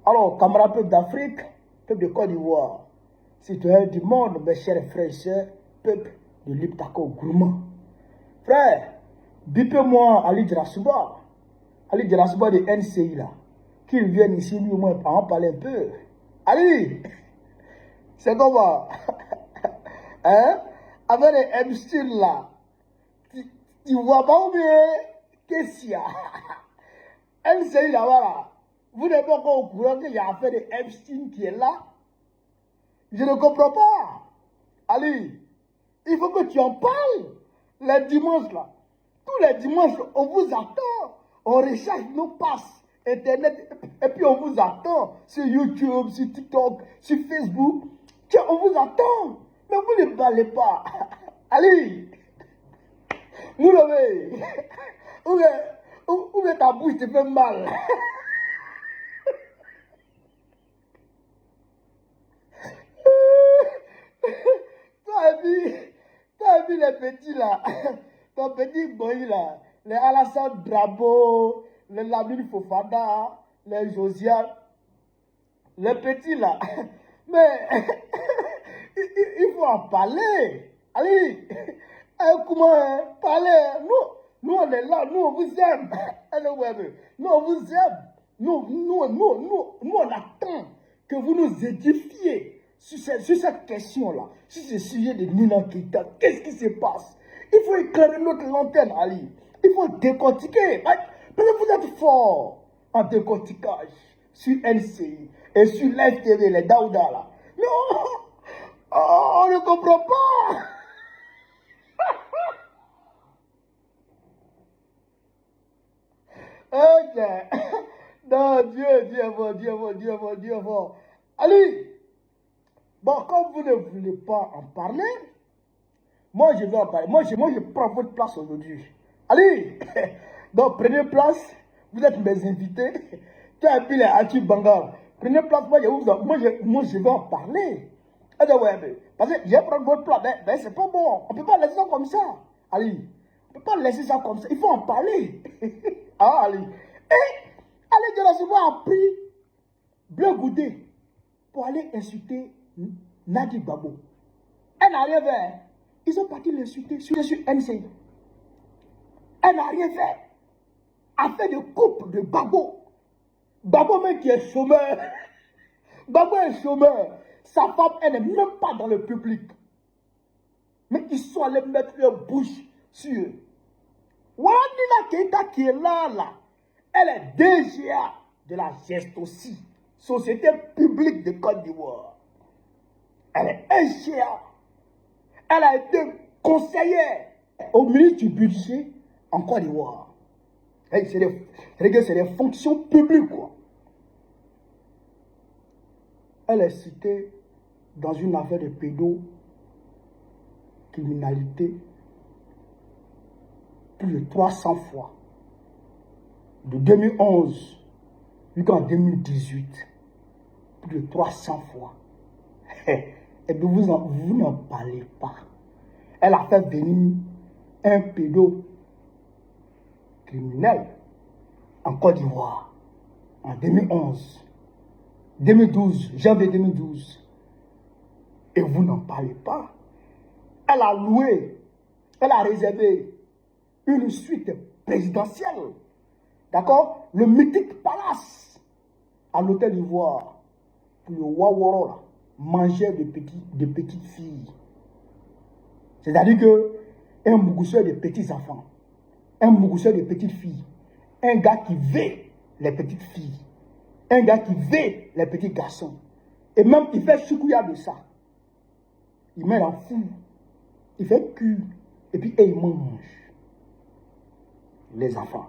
Alors, camarades peuple d'Afrique, peuple de Côte d'Ivoire, citoyens du monde, mes chers frères et sœurs, peuple de l'Iptako Gourmand. Frère, bipez-moi Ali Djarasuba de NCI là, qu'il vienne ici, lui au moins, en parler un peu. Ali, c'est comment? Hein? Avec les Epstein là, tu vois pas bien qu'est-ce qu'il y a? NCI là, voilà. Vous n'êtes pas encore au courant qu'il y a affaire de Epstein qui est là? Je ne comprends pas. Ali, il faut que tu en parles. Les dimanches là, tous les dimanches, on vous attend. On recharge nos passes Internet et puis on vous attend sur YouTube, sur TikTok, sur Facebook. Tiens, on vous attend. Mais vous ne parlez pas. Ali, vous l'avez. Où est ta bouche te fait mal? T'as vu les petits là, ton petit boy là, les Alassane Drabo, les Lamine Fofana, les Josiane, les petits là. Mais il faut en parler. Allez, comment parler? Nous on est là, nous on vous aime. Nous on vous aime. Nous on attend que vous nous édifiez. Sur cette question-là, sur ce sujet de Nina Keita, qu'est-ce qui se passe? Il faut éclairer notre lanterne, Ali. Il faut décortiquer. Parce que vous êtes fort en décortiquage sur NCI et sur l'FTV, les Daouda là. Mais on ne comprend pas. Ok. Non, Dieu est fort. Ali. Bon, comme vous ne voulez pas en parler, moi je vais en parler. Moi je prends votre place aujourd'hui. Allez, donc prenez place. Vous êtes mes invités. Tu as appelé Atu Bangal. Prenez place. Moi je vais en parler. Parce que je vais prendre votre place. Mais c'est pas bon. On ne peut pas laisser ça comme ça. Allez, on ne peut pas laisser ça comme ça. Il faut en parler. Ah, allez. Et allez, de la souvent a pris Bleu Goudé pour aller insulter Nadi Babo. Elle n'a rien fait. Ils ont parti l'insulter sur NCI. Elle n'a rien fait. Affaire de couple de Babo. Babo même qui est chômeur. Babo est chômeur. Sa femme, elle n'est même pas dans le public. Mais ils sont allés mettre leur bouche sur eux. Voilà Nina Keita qui est là. Elle est DGA de la Gestosi, Société publique de Côte d'Ivoire. Elle est ingénieure. Elle a été conseillère au ministre du budget en Côte d'Ivoire. C'est des fonctions publiques, quoi. Elle est citée dans une affaire de pédocriminalité plus de 300 fois. De 2011 jusqu'en 2018. Plus de 300 fois. Et puis vous n'en parlez pas. Elle a fait venir un pédocriminel en Côte d'Ivoire en janvier 2012. Et vous n'en parlez pas. Elle a loué, elle a réservé une suite présidentielle. D'accord? Le mythique palace à l'hôtel d'Ivoire pour le Waworo là. Manger de petites filles. C'est-à-dire que un mougousseur de petits enfants, un mougousseur de petites filles, un gars qui veut les petites filles, un gars qui veut les petits garçons, et même il fait choukouya de ça. Il met en fou, il fait cul, et puis il mange les enfants.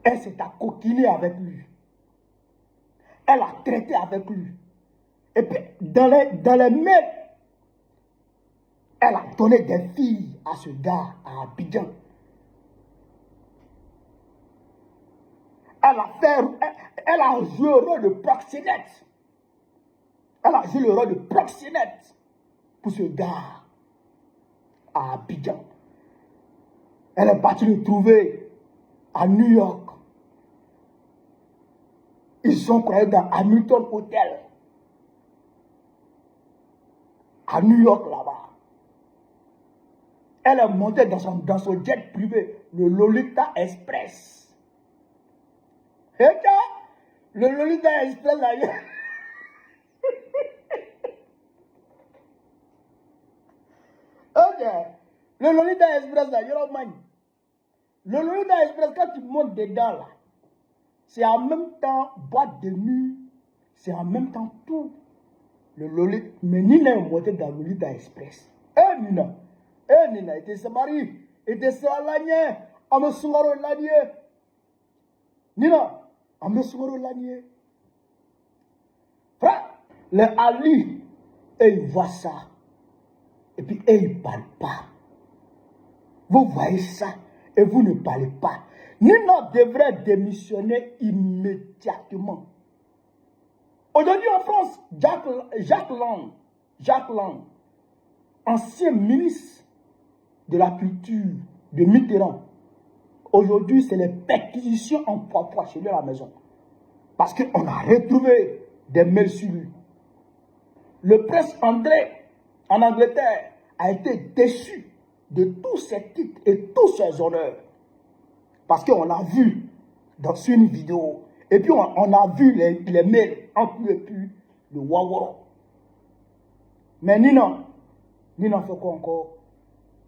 Elle s'est coquiner avec lui. Elle a traité avec lui. Et puis, dans les mails, elle a donné des filles à ce gars à Abidjan. Elle a joué le rôle de proxénète. Elle a joué le rôle de proxénète pour ce gars à Abidjan. Elle est partie le trouver à New York. Ils sont croyés dans Hamilton Hotel. À New York, là-bas. Elle est montée dans son jet privé, le Lolita Express. Et le Lolita Express, là, ok. Le Lolita Express, là, le Lolita Express, quand tu montes dedans, là, c'est en même temps boîte de nuit, c'est en même temps tout. Le Lolita, mais Nina est montée dans le Lolita Express. Nina, était sa mari, était sa lanier, on me soumaro lanier. Nina, on me soumaro lanier. Frère, les Ali, ils voient ça. Et puis, ils ne parlent pas. Vous voyez ça et vous ne parlez pas. Nina devrait démissionner immédiatement. Aujourd'hui en France, Jacques Lang, ancien ministre de la culture de Mitterrand, aujourd'hui c'est les perquisitions en fois chez lui à la maison. Parce qu'on a retrouvé des mails sur lui. Le prince André, en Angleterre, a été déchu de tous ses titres et tous ses honneurs. Parce qu'on l'a vu sur une vidéo. Et puis on a vu les mails entre lui et puis le Waworo. Mais Nina fait quoi encore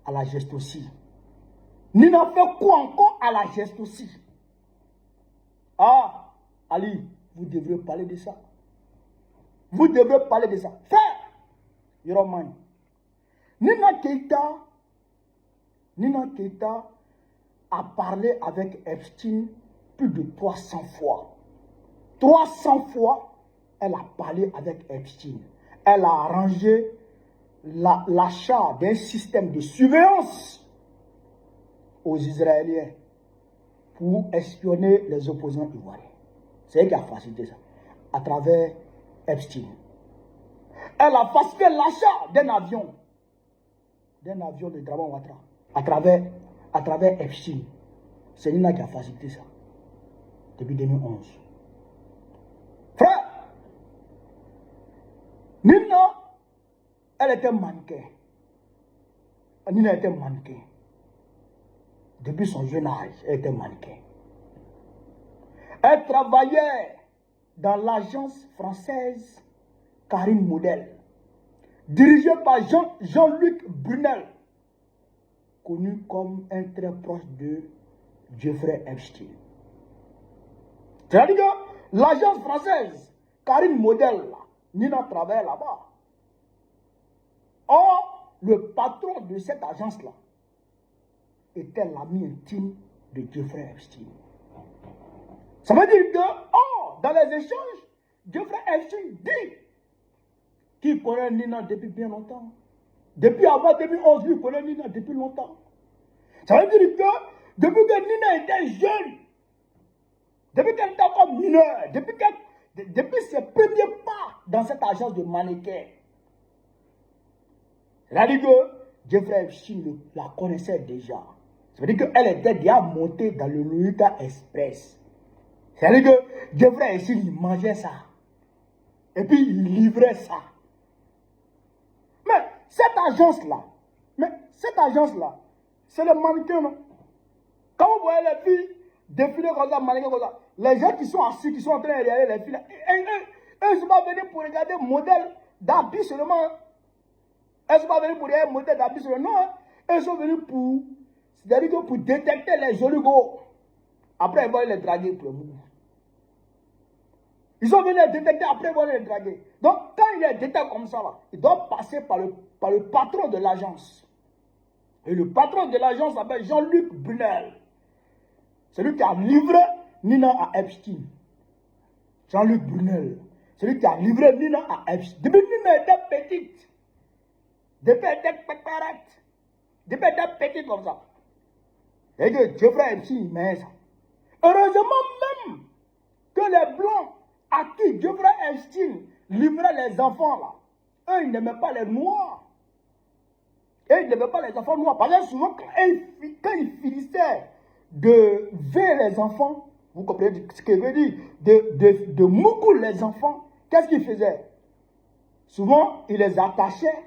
à la geste aussi? Nina fait quoi encore à la geste aussi? Ah, Ali, vous devrez parler de ça. Vous devrez parler de ça. Frère, Yoroman. Nina Keita a parlé avec Epstein plus de 300 fois. 300 fois, elle a parlé avec Epstein. Elle a arrangé l'achat d'un système de surveillance aux Israéliens pour espionner les opposants ivoiriens. C'est elle qui a facilité ça, à travers Epstein. Elle a facilité l'achat d'un avion de Draman Ouattara, à travers Epstein. C'est Nina qui a facilité ça, depuis 2011. Frère, Nina, elle était mannequin. Nina était mannequin. Depuis son jeune âge, elle était mannequin. Elle travaillait dans l'agence française Karine Model, dirigée par Jean-Luc Brunel, connu comme un très proche de Jeffrey Epstein. C'est-à-dire que l'agence française Karine Model, Nina travaille là-bas. Or, le patron de cette agence-là était l'ami intime de Jeffrey Epstein. Ça veut dire que, dans les échanges, Jeffrey Epstein dit qu'il connaît Nina depuis bien longtemps. Depuis avant 2011, lui connaît Nina depuis longtemps. Ça veut dire que, depuis que Nina était jeune, depuis qu'elle était encore mineure, depuis ses premiers pas dans cette agence de mannequin, c'est-à-dire que Jeffrey Epstein la connaissait déjà. Ça veut dire qu'elle était déjà montée dans le Lolita Express. C'est-à-dire que Jeffrey Epstein, il mangeait ça. Et puis, il livrait ça. Mais cette agence-là, c'est le mannequin, non? Quand vous voyez les filles défiler comme ça, mannequin comme ça, les gens qui sont assis, qui sont en train de regarder les filles, eux, ils ne sont pas venus pour regarder le modèle d'habits seulement. Elles ne sont pas venus pour regarder le modèle d'habits seulement. Non, elles sont venus pour, c'est-à-dire que pour détecter les jolis gros. Après, ils vont les draguer pour le moment. Ils sont venus les détecter, après ils vont les draguer. Donc, quand ils les détectent comme ça, là, ils doivent passer par le patron de l'agence. Et le patron de l'agence s'appelle Jean-Luc Brunel. C'est lui qui a livré Nina à Epstein. Jean-Luc Brunel. C'est lui qui a livré Nina à Epstein. Depuis Nina était petite. Depuis elle était péparette. Depuis elle était petite comme ça. Et que Jeffrey Epstein met ça. Heureusement même que les Blancs à qui Jeffrey Epstein livrait les enfants là, eux ils n'aimaient pas les Noirs. Et ils n'aimaient pas les enfants noirs. Parce que souvent quand ils finissaient de ver les enfants, Vous comprenez ce que je veux dire? De beaucoup les enfants, qu'est-ce qu'ils faisaient? Souvent, ils les attachaient,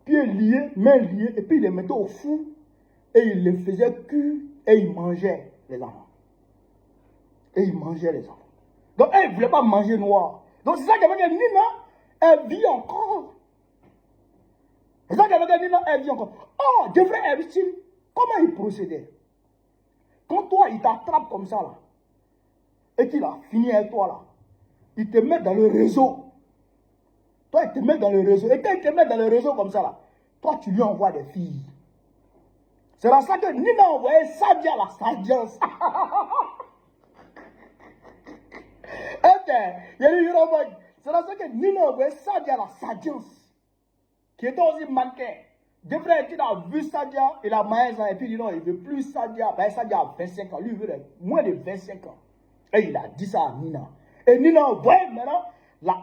pieds liés, mains liées, et puis ils les mettaient au four, et ils les faisaient cuire, et ils mangeaient les enfants. Et ils mangeaient les enfants. Donc, elle ne voulait pas manger noir. Donc, c'est ça qu'avec Nina, elle vit encore. C'est ça qu'avec Nina, elle vit encore. Oh, Jeffrey Epstein, comment il procédait? Quand toi, il t'attrape comme ça, là, et qu'il a fini avec toi, là, il te met dans le réseau. Toi, il te met dans le réseau. Et quand il te met dans le réseau comme ça, là, toi, tu lui envoies des filles. C'est dans ça que Nina a envoyé Sadia la Sadiance. C'est dans ça que Nina a envoyé Sadia la Sadiance, qui était aussi mannequin. Jeffrey Epstein a vu Sadia, il a maillé ça, et puis il dit non, il ne veut plus Sadia. Ben, Sadia a 25 ans, lui, il veut moins de 25 ans. Et il a dit ça à Nina. Et Nina a envoyé maintenant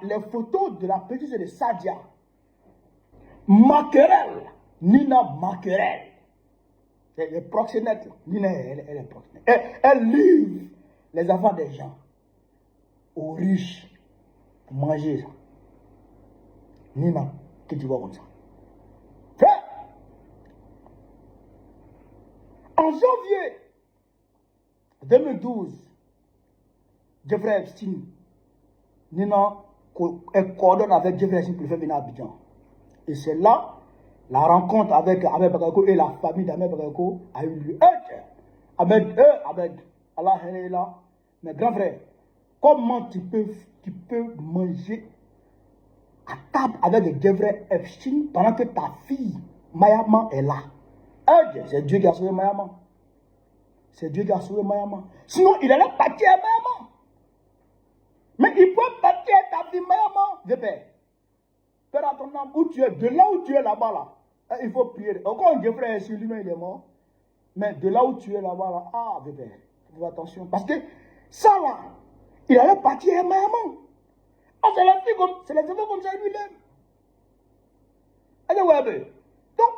les photos de la petite de Sadia. Maquerelle. Nina Maquerelle. Elle est proxénète. Nina, elle est proxénète. Elle livre les enfants des gens aux riches pour manger ça. Nina, que tu vois comme ça. En janvier 2012, Jeffrey Epstein, Nina, elle coordonne avec Jeffrey Epstein pour le faire venir à Abidjan. Et c'est là, la rencontre avec Ahmed Bakayoko et la famille d'Ahmed Bakayoko a eu lieu. Ahmed, Allah est là. Mais grand frère, comment tu peux manger à table avec Jeffrey Epstein pendant que ta fille, Mayama, est là? C'est Dieu qui a sauvé Mayama. C'est Dieu qui a sauvé Mayama. Sinon, il allait partir à Mayama. Mais il peut partir à ta fille Mayama. Je père. Père, attends, où tu es, de là où tu es là-bas, là, il faut prier. Encore Jeffrey est sur lui-même, il est mort. Mais de là où tu es là-bas, là, je père, fais attention. Parce que ça, là, il allait partir à Mayama. C'est la fille comme, c'est les enfants comme ça lui-même. Elle est ouais, donc,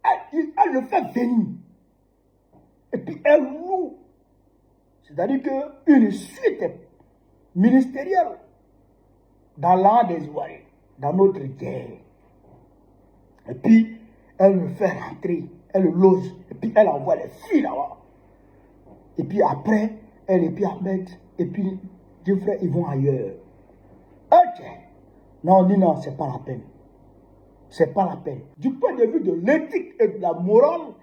elle le fait venir. Et puis elle loue. C'est-à-dire qu'une suite ministérielle dans l'art des Ivoiriens, dans notre guerre. Et puis, elle le fait rentrer, elle le loge, et puis elle envoie les filles là-bas. Et puis après, elle et puis Ahmed, et puis deux frères, ils vont ailleurs. Ok. Non, Nina, c'est pas la peine. C'est pas la peine. Du point de vue de l'éthique et de la morale,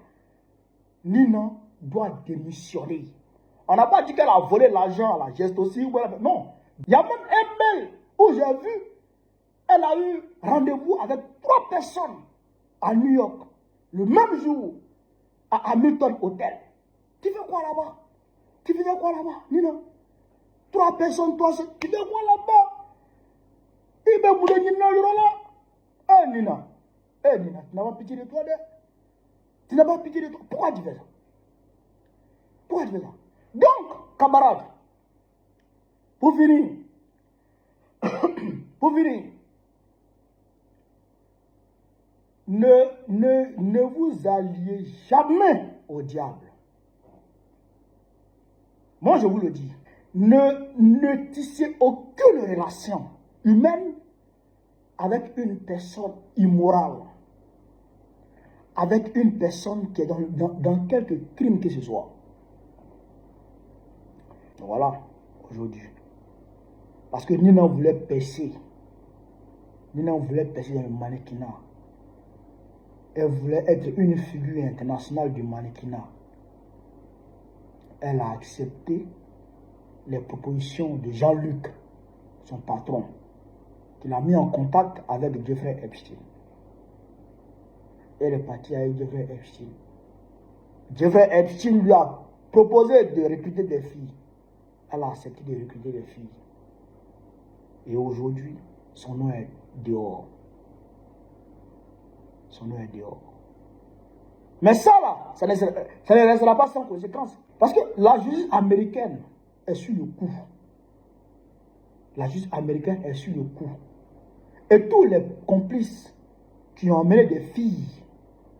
Nina doit démissionner. On n'a pas dit qu'elle a volé l'argent à la geste aussi. Non. Il y a même un mail où j'ai vu, elle a eu rendez-vous avec 3 personnes à New York, le même jour, à Hamilton Hotel. Tu fais quoi là-bas? Tu faisais quoi là-bas, Nina? 3 personnes, toi, tu fais quoi là-bas? Il m'a voulu Nina, Nina. Nina, tu n'as pas pitié de toi, tu n'as pas pitié de toi. Pourquoi tu fais ça? Pourquoi tu fais ça? Donc, camarades, pour finir, ne vous alliez jamais au diable. Moi, je vous le dis, ne tissez aucune relation humaine avec une personne immorale, avec une personne qui est dans quelque crime que ce soit. Voilà, aujourd'hui. Parce que Nina voulait percer. Nina voulait percer dans le mannequinat. Elle voulait être une figure internationale du mannequinat. Elle a accepté les propositions de Jean-Luc, son patron, qui l'a mis en contact avec Jeffrey Epstein. Elle est partie avec Jeffrey Epstein. Jeffrey Epstein lui a proposé de recruter des filles. Elle a accepté de recruter des filles. Et aujourd'hui, son nom est dehors. Son nom est dehors. Mais ça là, ça ne restera pas sans conséquence. Parce que la justice américaine est sur le coup. La justice américaine est sur le coup. Et tous les complices qui ont emmené des filles,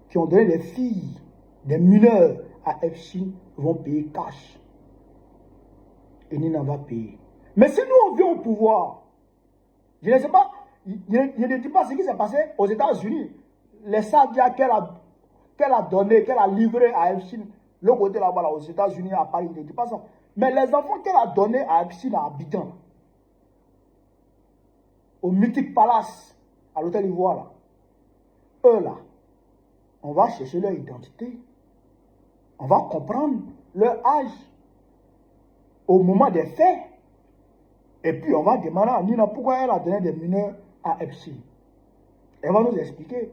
qui ont donné des filles, des mineurs à Epstein, vont payer cash. et Nina va payer. Mais si nous on vient au pouvoir, je ne sais pas, je ne dis pas ce qui s'est passé aux États-Unis. Les Sadia qu'elle a donné, qu'elle a livré à Epstein, le côté là-bas, là, aux États-Unis, à Paris, je ne dis pas ça. Mais les enfants qu'elle a donnés à Epstein à Abidjan, au Mythic Palace, à l'hôtel Ivoire, là, eux là, on va chercher leur identité. On va comprendre leur âge au moment des faits. Et puis on va demander à Nina pourquoi elle a donné des mineurs à Epstein. Elle va nous expliquer.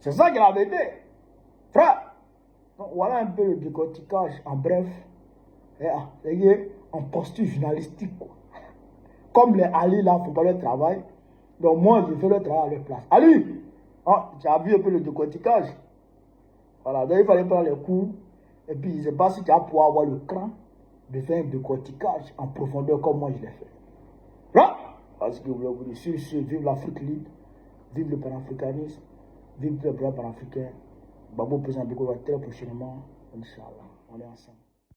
C'est ça qu'elle avait dit. Frère, donc voilà un peu le décortiquage en bref. En posture journalistique. Quoi. Comme les Ali là, il ne faut pas le travail. Donc moi, je fais le travail à leur place. Ali, tu as vu un peu le décortiquage. Voilà, donc il fallait prendre les coups. Et puis, je ne sais pas si tu vas pouvoir avoir le cran de faire un décortiquage en profondeur comme moi je l'ai fait. Là, parce que vous voulez vous dire, vive l'Afrique libre, vive le panafricanisme, vive le plan panafricain. Babo président Biko va très prochainement, Inch'Allah, on est ensemble.